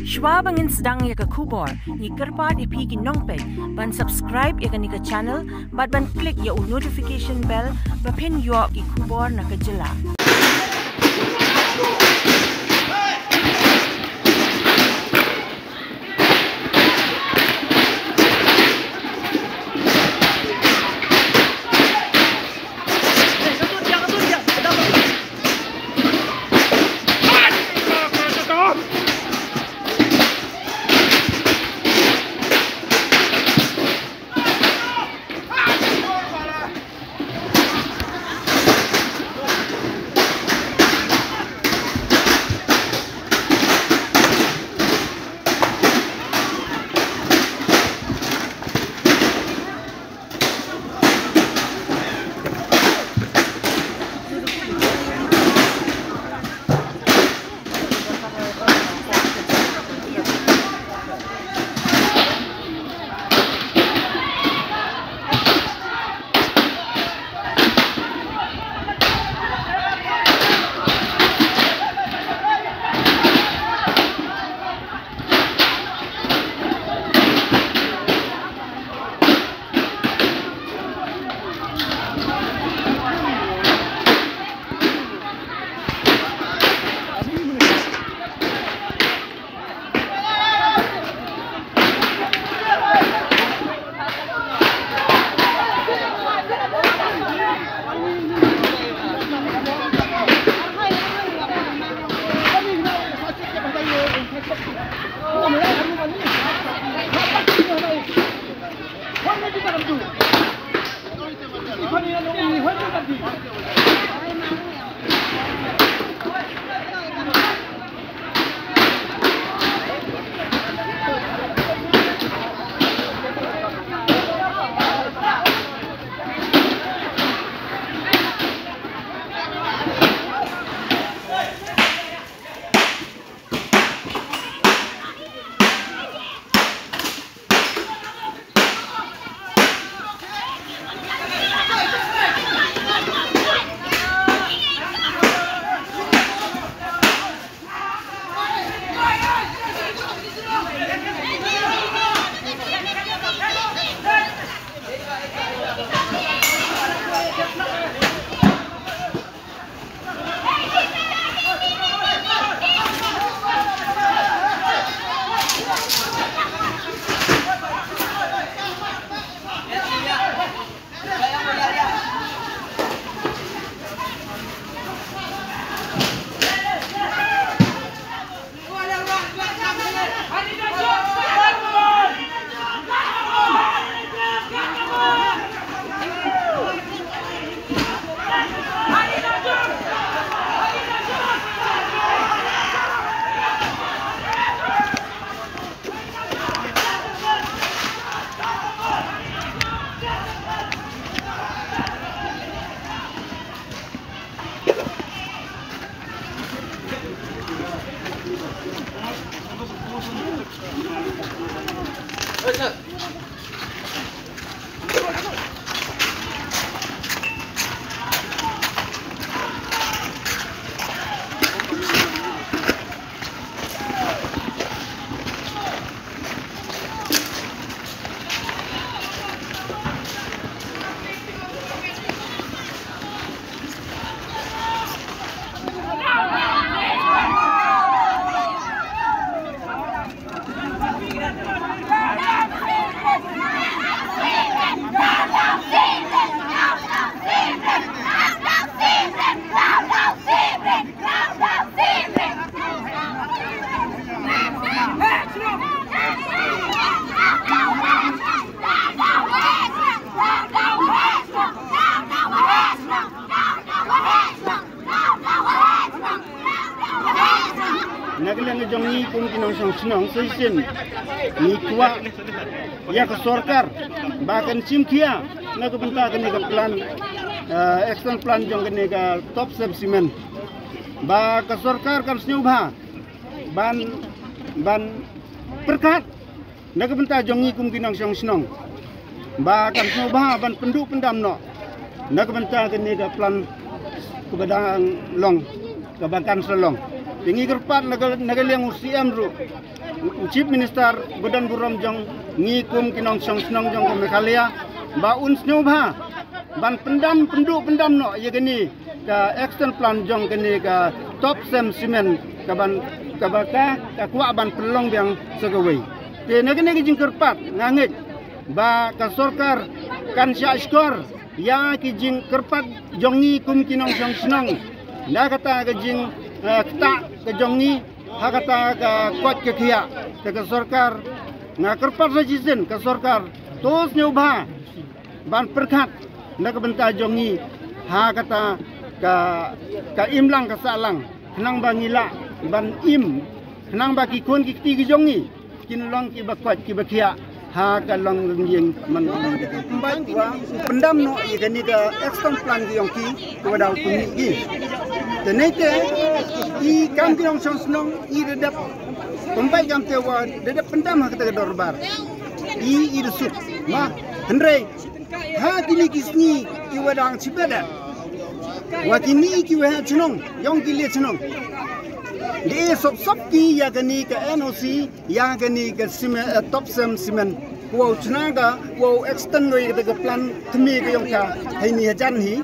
Shwa bangin sedang ya ke kubor, ni kerpat ipi ki nongpet, ban subscribe ya ke ni ke channel, ban klik ya notification bell, bapin yo ki kubor na ke jela. Naglang jongi kung kinong sinong sesin ni kuwa ya ke sorkar bahkan simkia nagbentak ni ke plan action plan jong ni ke top subsimen ba ke sorkar kan senyubha ban perkat nagbentak jongi kung kinong sinong ba kan senyubha ban penduk pendam no nagbentak ni ke plan kebadang long kebakan selong Tingi kerpat nagaliang UCM ru Chief Minister Badan Buram jong ngikum kinong senong jong ke Mekalia ba unsnyo ba ban pendam no ye gini ka action plan jong gini ka top sem simen ka ban ka baka ka kwa ban pelong biang segawai te nagini jing kerpat ngangit ba ka sorkar kan sya skor ya ki jing kerpat jong ngikum kinong senong na kata ka jing kata ke jongi hakata ke kuat ke kia ke sorkar na kerpat rajisen ke sorkar tos nyoba ban perkat na ke benta jongi hakata ka imlang ke salang kenang bangila ban im kenang baki kun ki ti jongi kinlong ki bakwat ki bakia ha ka long nging man baik wa pendam no ye gani ka action plan ki yongki ko dau kungi ki tenete I kam ki nong senong I dedap pembai kam te wa dedap pendam ha kata dorbar I desuk ma hendrei ha kini kisni ki wadang sibada wa kini ki wa chnong yong ki le chnong le sop ki ya gani ka NOC ya gani ka top sem simen wow chnaga wow extend noi ka plan thmi ka yong ka haini hajan hi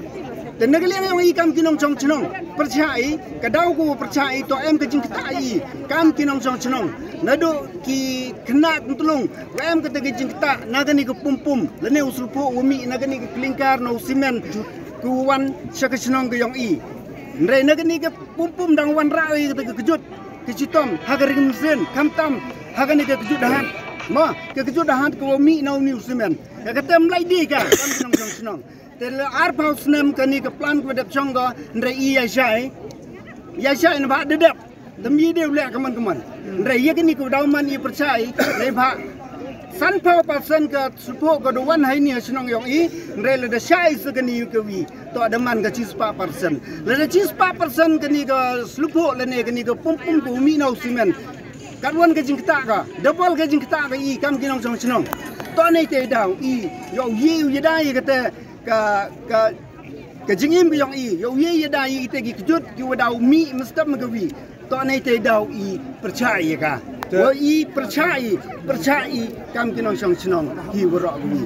dan negaliang yang ikam kinong chong chnong percayai kadau ku percayai to em ka jing tai kam kinong chong chnong nado ki kena tulung em ka tagi jing ta nagani ka pum lene usulpo umi nagani ka klingkar no simen ku wan syaka chnong ka yong I ndre nagani ka pum dang wan rai ka tagi kejut kecitom hagaring mesin kamtam hagani ka kejut dahan ma ka kejut dahan ka umi no new simen ka katem lai di ka kam kinong chong chnong tel arpaus nem kani ke plan ku dep chongga ndre I ya syai na dedap demi de ulek kaman ndre ye kini ku dauman I percaya le ba san pau pasen ke supo ko do wan hai ni senong yong I ndre le de syai sekani ke wi to adaman ke 4% le de 4% kani ke slupo le ne kani ke pum ku mi nau simen kadwan ke jing kta ka double ke jing kta ka I kam kinong chong senong to nei te dau I yo ye dai ke te ka jingim ke yong I yo ye dai te ki kejut ki wadau mi mestap magawi to nei te dau I percaya ka wo I percaya kam kinong song senong hi warok wi